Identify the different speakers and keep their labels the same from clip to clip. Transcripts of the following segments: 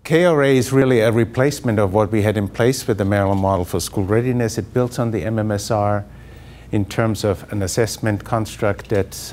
Speaker 1: KRA is really a replacement of what we had in place with the Maryland Model for School Readiness. It builds on the MMSR in terms of an assessment construct that's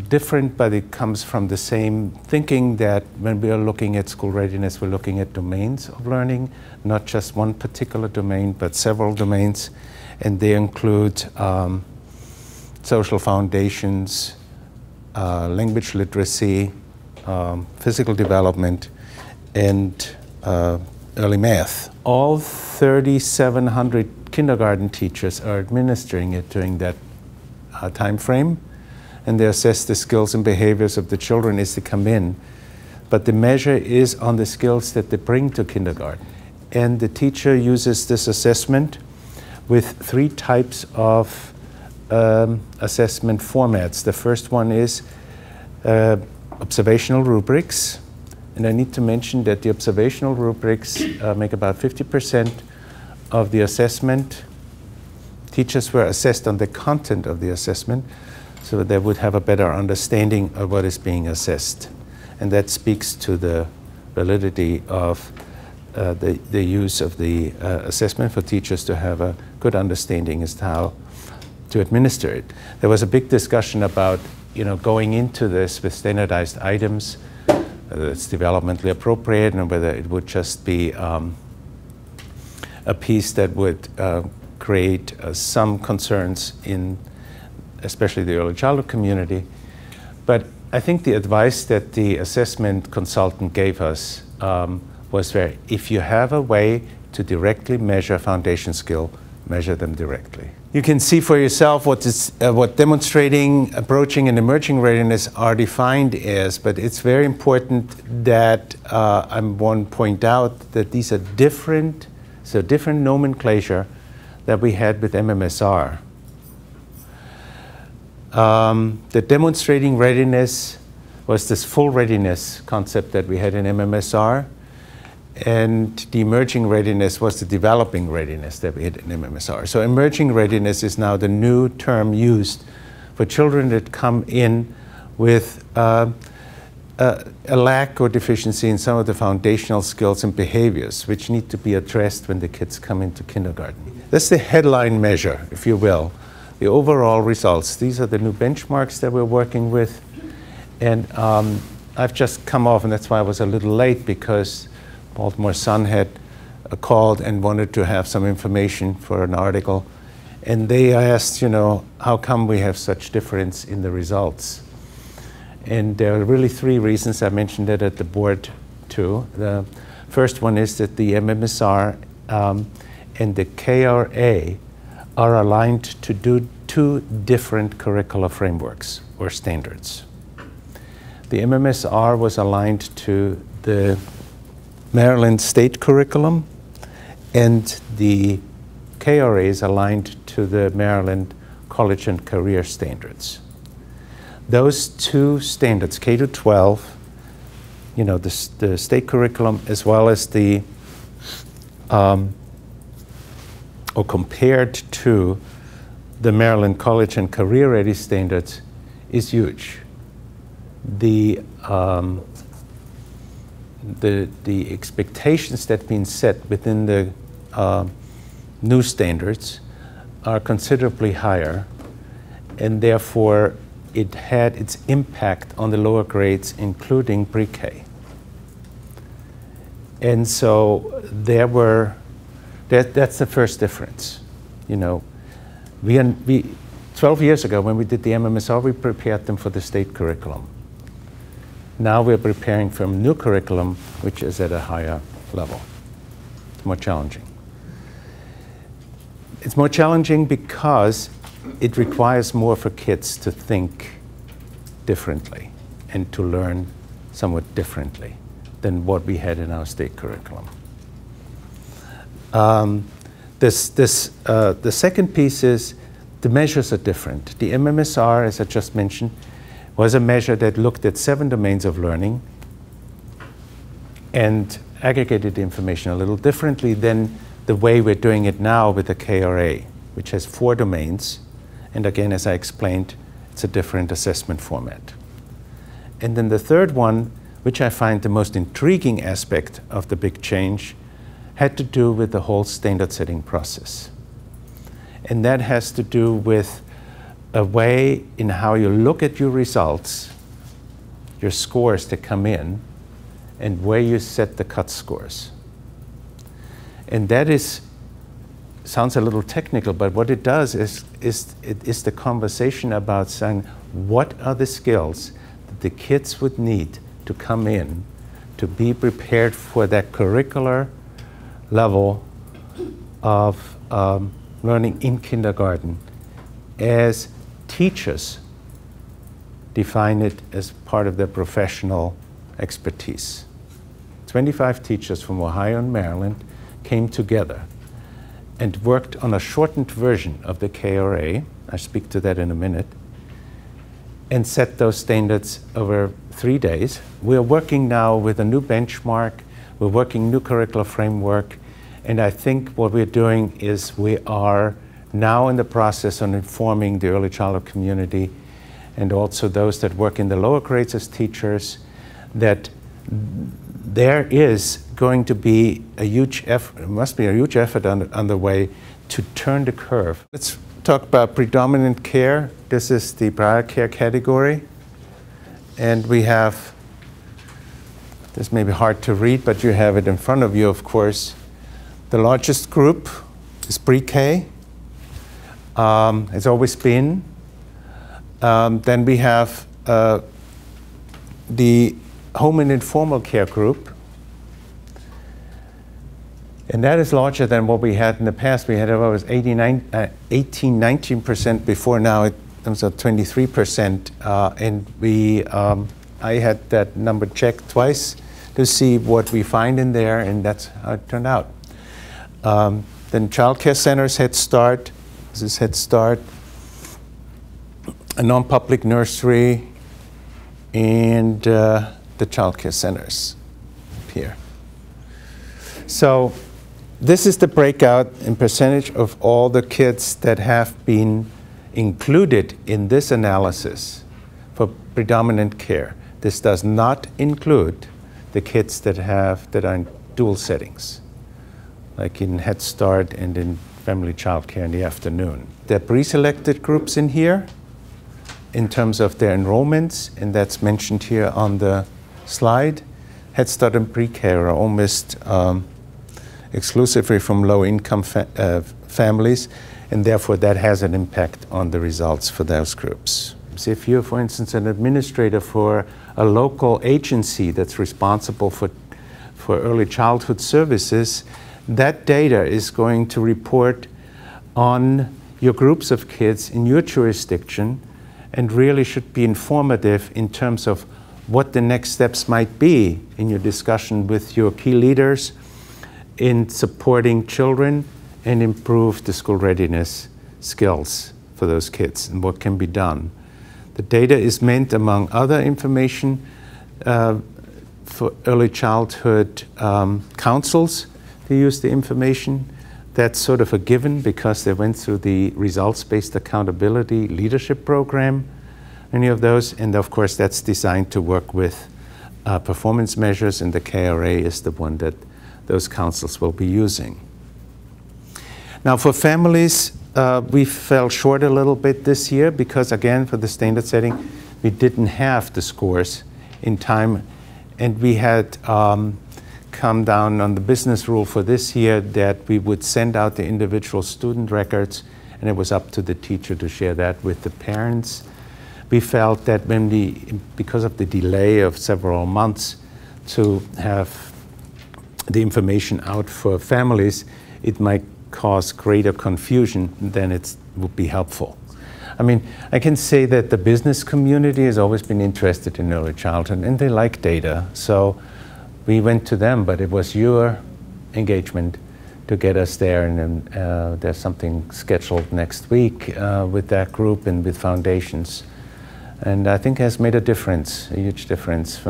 Speaker 1: different, but it comes from the same thinking that when we are looking at school readiness, we're looking at domains of learning, not just one particular domain, but several domains. And they include social foundations, language literacy, physical development, and early math. All 3,700 kindergarten teachers are administering it during that time frame, and they assess the skills and behaviors of the children as they come in. But the measure is on the skills that they bring to kindergarten. And the teacher uses this assessment with 3 types of assessment formats. The first one is observational rubrics, and I need to mention that the observational rubrics make about 50% of the assessment. Teachers were assessed on the content of the assessment, so that they would have a better understanding of what is being assessed. And that speaks to the validity of the use of the assessment for teachers to have a good understanding as to how to administer it. There was a big discussion about going into this with standardized items, whether it's developmentally appropriate and whether it would just be a piece that would create some concerns in especially the early childhood community. But I think the advice that the assessment consultant gave us was that if you have a way to directly measure foundation skill, measure them directly. You can see for yourself what demonstrating, approaching, and emerging readiness are defined as, but it's very important that I want to point out that these are different, so different nomenclature that we had with MMSR. The demonstrating readiness was this full readiness concept that we had in MMSR, and the emerging readiness was the developing readiness that we had in MMSR. So emerging readiness is now the new term used for children that come in with a lack or deficiency in some of the foundational skills and behaviors which need to be addressed when the kids come into kindergarten. That's the headline measure, if you will. The overall results. These are the new benchmarks that we're working with. And I've just come off, and that's why I was a little late, because Baltimore Sun had called and wanted to have some information for an article. And they asked, how come we have such difference in the results? And there are really 3 reasons. I mentioned that at the board too. The first one is that the MMSR and the KRA are aligned to do 2 different curricular frameworks or standards. The MMSR was aligned to the Maryland state curriculum, and the KRA is aligned to the Maryland college and career standards. Those 2 standards, K to 12, the state curriculum, as well as the or compared to the Maryland College and Career Ready standards, is huge. The expectations that have been set within the new standards are considerably higher, and therefore it had its impact on the lower grades, including pre-K. And so that's the first difference. 12 years ago when we did the MMSR, we prepared them for the state curriculum. Now we're preparing for a new curriculum, which is at a higher level. It's more challenging. It's more challenging because it requires more for kids to think differently and to learn somewhat differently than what we had in our state curriculum. The second piece is the measures are different. The MMSR, as I just mentioned, was a measure that looked at 7 domains of learning and aggregated the information a little differently than the way we're doing it now with the KRA, which has 4 domains. And again, as I explained, it's a different assessment format. And then the third one which I find the most intriguing aspect of the big change, had to do with the whole standard setting process. And that has to do with a way in how you look at your results, your scores that come in, and where you set the cut scores. And that sounds a little technical, but what it does is the conversation about saying, what are the skills that the kids would need to come in to be prepared for that curricular level of learning in kindergarten, as teachers define it as part of their professional expertise. 25 teachers from Ohio and Maryland came together and worked on a shortened version of the KRA, I'll speak to that in a minute, and set those standards over 3 days. We're working now with a new benchmark, we're working new curricular framework, and I think what we're doing is we are now in the process of informing the early childhood community and also those that work in the lower grades as teachers that there is going to be a huge effort, must be a huge effort underway to turn the curve. Let's talk about predominant care. This is the prior care category. And we have, this may be hard to read, but you have it in front of you, of course. The largest group is pre-K. It's always been. Then we have the home and informal care group. And that is larger than what we had in the past. We had about 19% before. Now it comes up 23%. And I had that number checked twice to see what we find in there, and that's how it turned out. Then child care centers, Head Start. This is Head Start. A non-public nursery, and the child care centers here. So this is the breakout in percentage of all the kids that have been included in this analysis for predominant care. This does not include the kids that are in dual settings, like in Head Start and in family child care in the afternoon. There are pre-selected groups in here in terms of their enrollments, and that's mentioned here on the slide. Head Start and pre-K are almost exclusively from low-income families, and therefore that has an impact on the results for those groups. So if you're, for instance, an administrator for a local agency that's responsible for early childhood services, that data is going to report on your groups of kids in your jurisdiction and really should be informative in terms of what the next steps might be in your discussion with your key leaders in supporting children and improve the school readiness skills for those kids and what can be done. The data is meant, among other information, for early childhood councils to use the information. That's sort of a given because they went through the results-based accountability leadership program, any of those, and of course that's designed to work with performance measures, and the KRA is the one that those councils will be using. Now for families, we fell short a little bit this year because, again, for the standard setting, we didn't have the scores in time, and we had come down on the business rule for this year that we would send out the individual student records, and it was up to the teacher to share that with the parents. We felt that because of the delay of several months to have the information out for families, it might cause greater confusion than it would be helpful. I mean, I can say that the business community has always been interested in early childhood, and they like data. So we went to them, but it was your engagement to get us there, and there's something scheduled next week with that group and with foundations. And I think has made a difference, a huge difference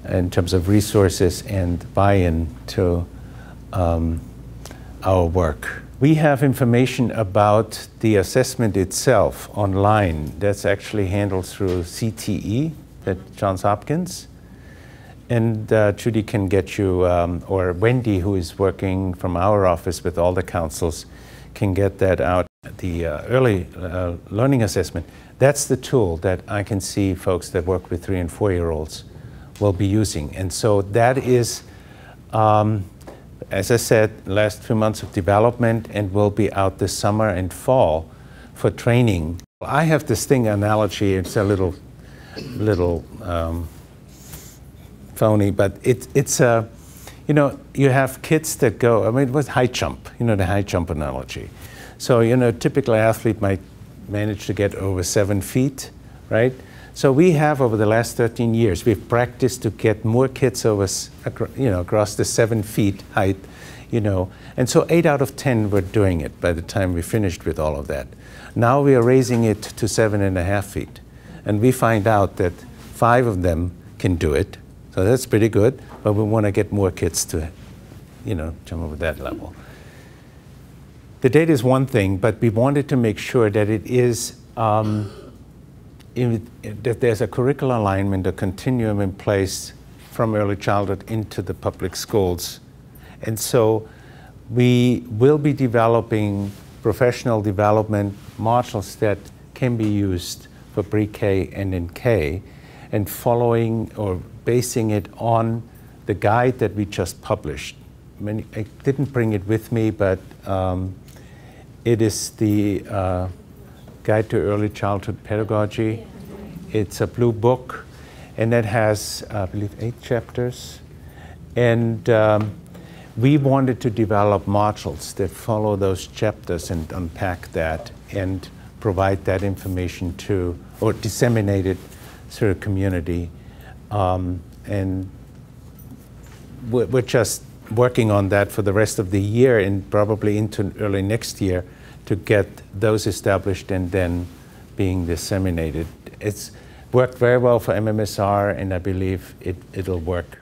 Speaker 1: in terms of resources and buy-in to our work. We have information about the assessment itself online. That's actually handled through CTE at Johns Hopkins. And Judy can get you, or Wendy, who is working from our office with all the councils, can get that out. The early learning assessment, that's the tool that I can see folks that work with 3- and 4-year-olds will be using. And so that is, as I said, last few months of development, and will be out this summer and fall for training. I have this thing analogy, it's a little phony, but it's a, you know, you have kids that go, I mean, it was high jump, you know, the high jump analogy. So, you know, a typical athlete might manage to get over 7 feet, right? So we have, over the last 13 years, we've practiced to get more kids over, you know, across the 7 feet height, you know. And so 8 out of 10 were doing it by the time we finished with all of that. Now we are raising it to 7.5 feet. And we find out that 5 of them can do it. So that's pretty good, but we want to get more kids to, you know, jump over that level. The data is one thing, but we wanted to make sure that it is, that there's a curricular alignment, a continuum in place from early childhood into the public schools. And so we will be developing professional development modules that can be used for pre-K and in K, and following or basing it on the guide that we just published. I didn't bring it with me, but it is the Guide to Early Childhood Pedagogy. It's a blue book, and it has, I believe, 8 chapters. And we wanted to develop modules that follow those chapters and unpack that and provide that information to, or disseminate it through the community. And we're just working on that for the rest of the year and probably into early next year to get those established and then being disseminated. It's worked very well for MMSR, and I believe it'll work